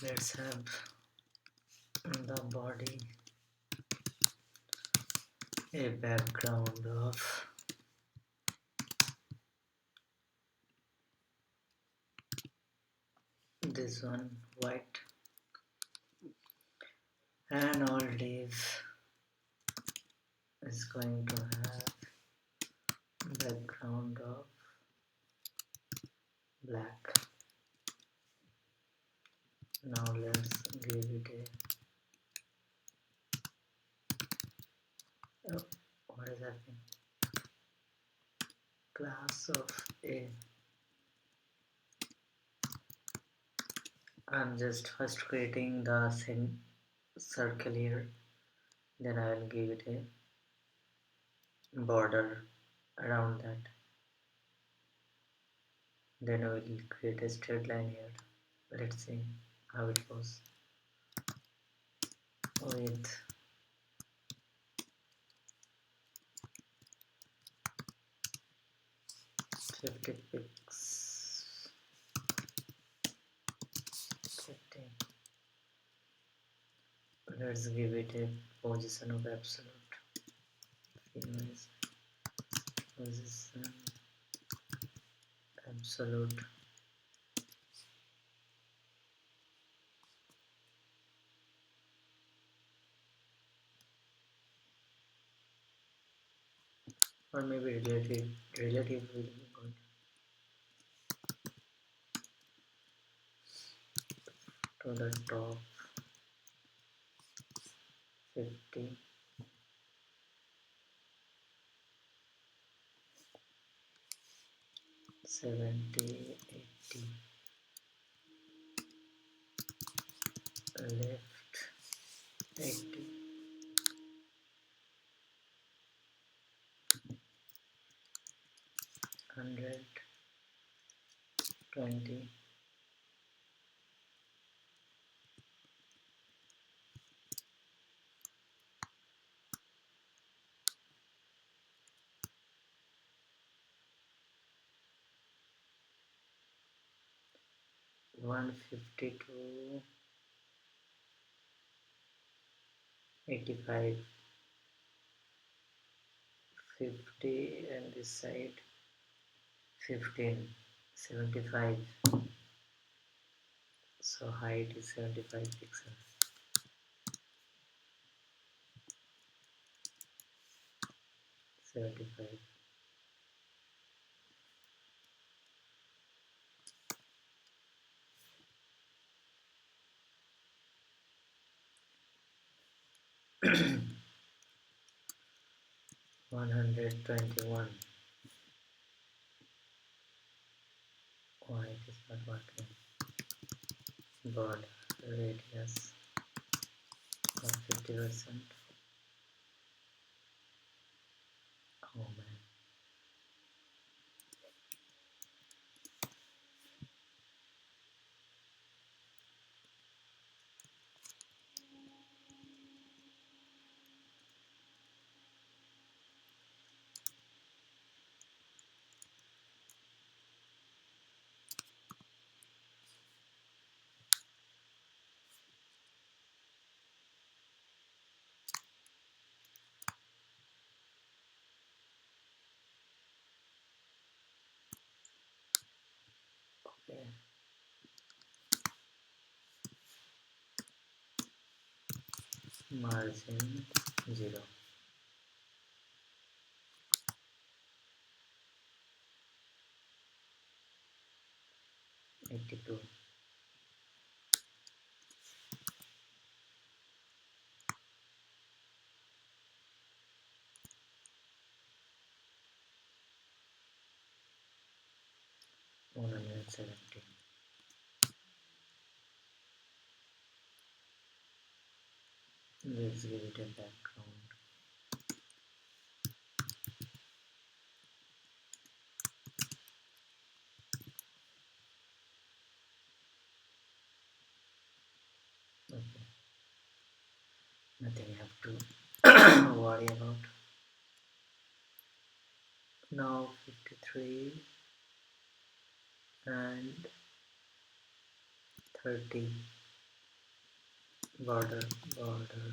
Let's have the body a background of this one white, and all div is going to have background of black. Now let's give it a what is happening? Class of a. I'm just first creating the circle here, then I will give it a border around that. Then I will create a straight line here. Let's see how it goes with 50 pixels. 50. Let's give it a position of absolute. Position absolute. Or maybe relative will be good. To the top 50, 70, 80, left 80, 100, 20, 150 to 85, 50, and this side 15, 75. So height is 75 pixels. 75. One 121. Why it is not working? Border radius of 50%. Oh man. Okay. Margin 0. 82. One 117. Let's give it a background. Okay. Nothing I have to worry about. Now 53 and 30. border, border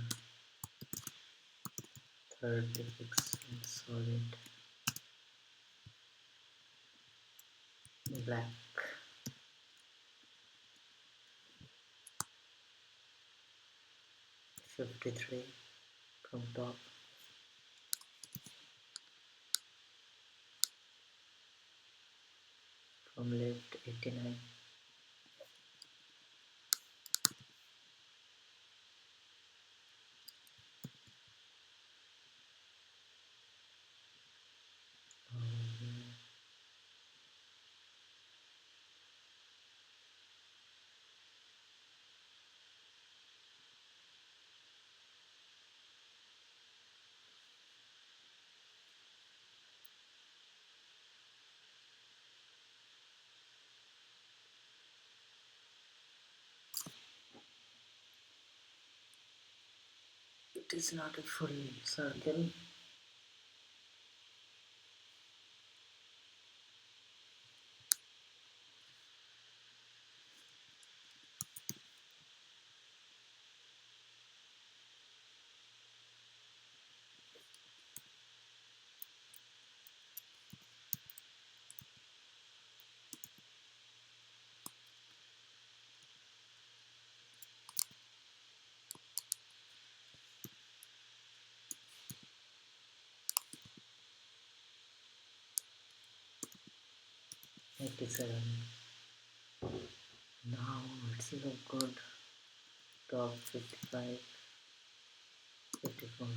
30 pixels solid black, 53 from top, from left 89, it is not a full circle. Eighty-seven. Now it's look good. Top 55, 54.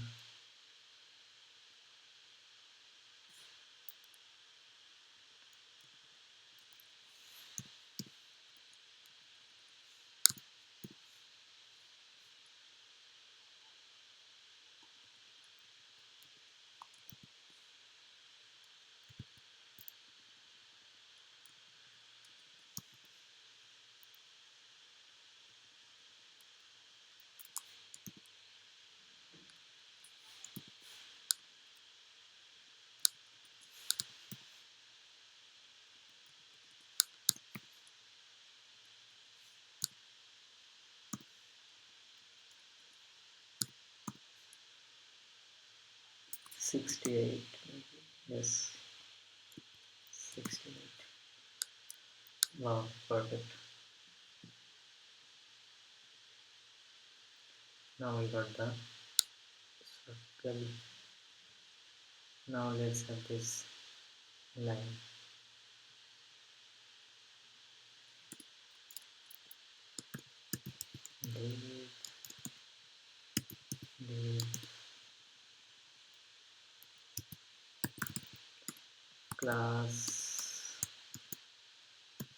68, maybe. Yes, 68. Wow, perfect. Now we got the circle. Now let's have this line. Div, div, class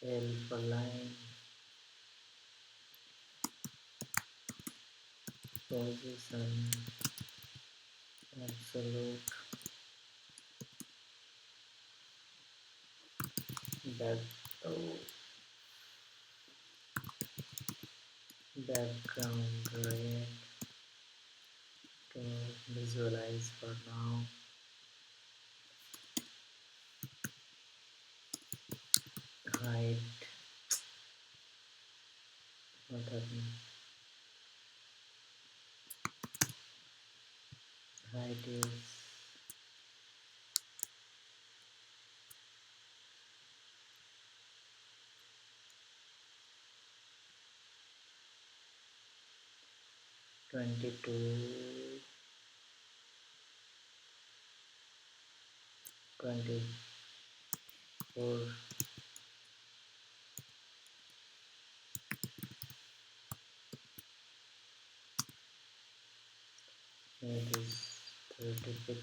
L for line, position, absolute, back, oh, background red to visualize for now. Height, what happened? Height is 22, 24, it is 36,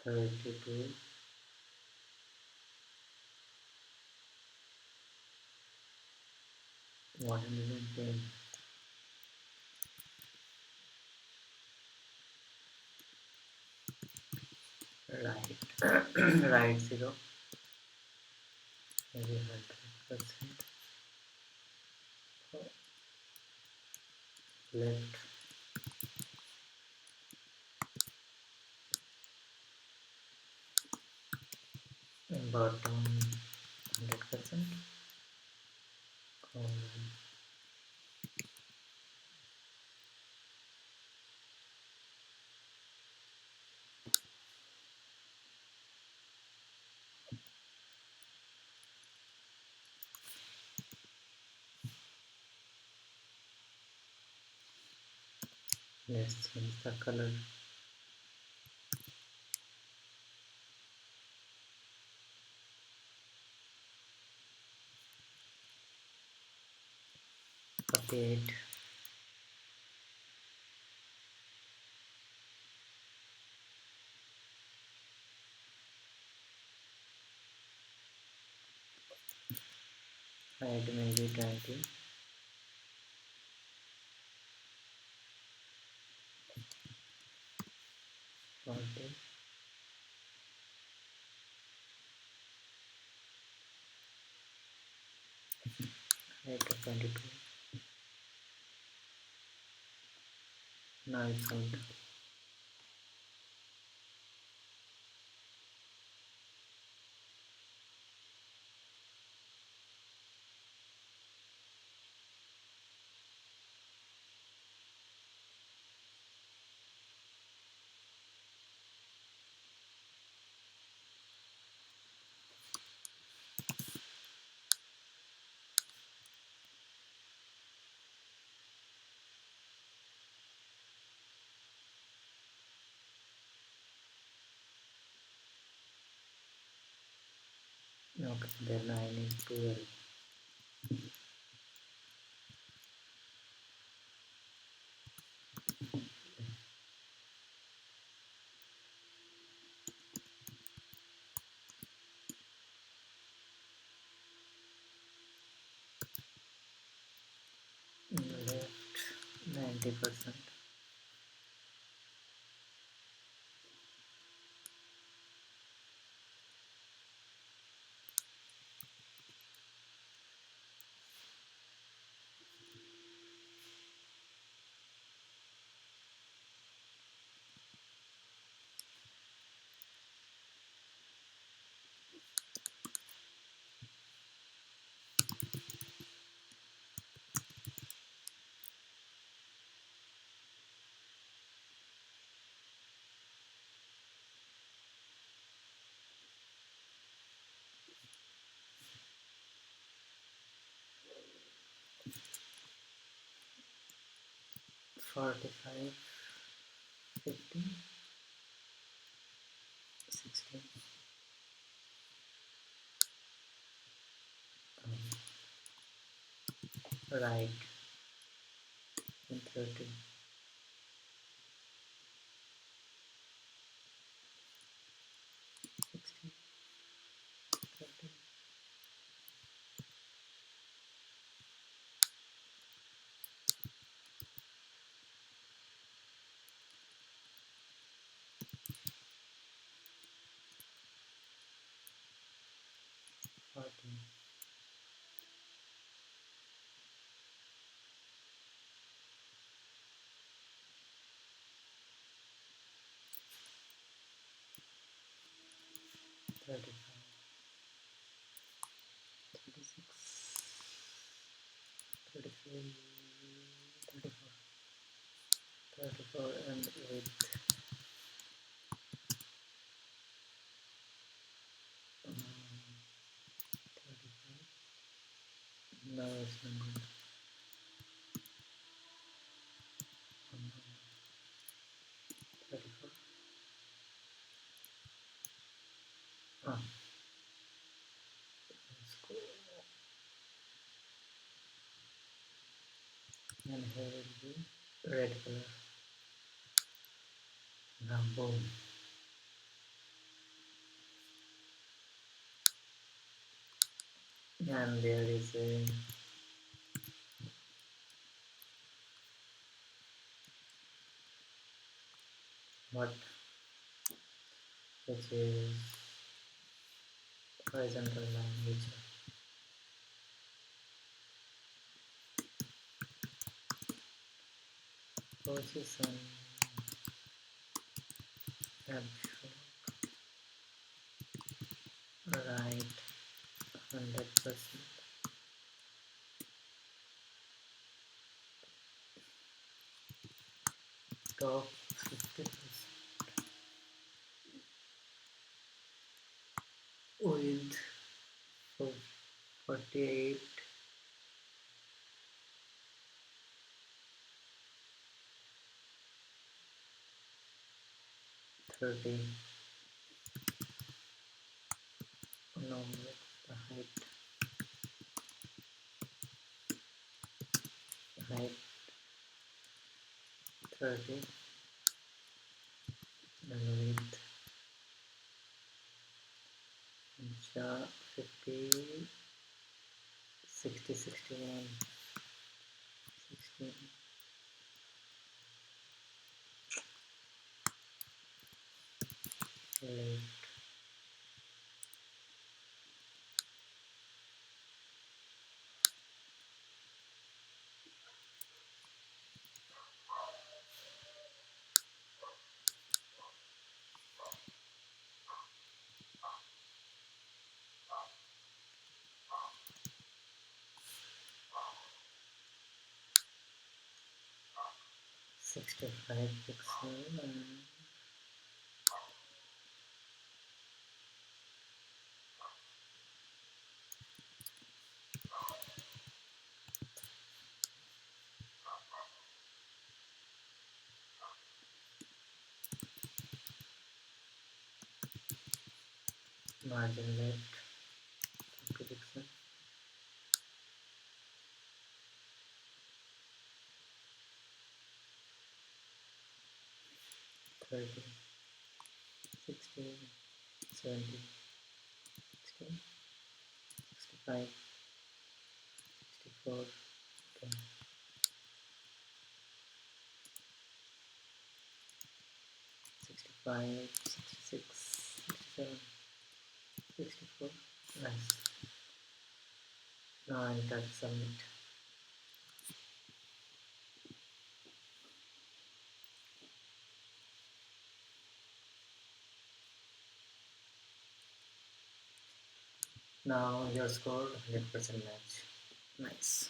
32, 110, right, right 0, maybe 100%, left, and bottom 100%, colon, let's change the color. Update, height maybe 20, 40, height of 22. Now it's out. Okay, then I need 12. Left 90%. Forty-five, 50, 60, right, and 30, 60, 30, forty, 35, 36, 33, 34, 34 and 8. 35. Now it's not good. 34. Ah, let's go. And here will be red color. Now boom. And there is a what, which is horizontal line, which position absolute right 100%, top 50% with 48, 30. Along with the height 30 and width inch 50, 60, 61, 16, 8, 65 pixel and 30 margin left 20 pixel 30 60 70 60 65 64 10 65 66 67 64 nice. Now enter submit. Now your score 100% match. Nice.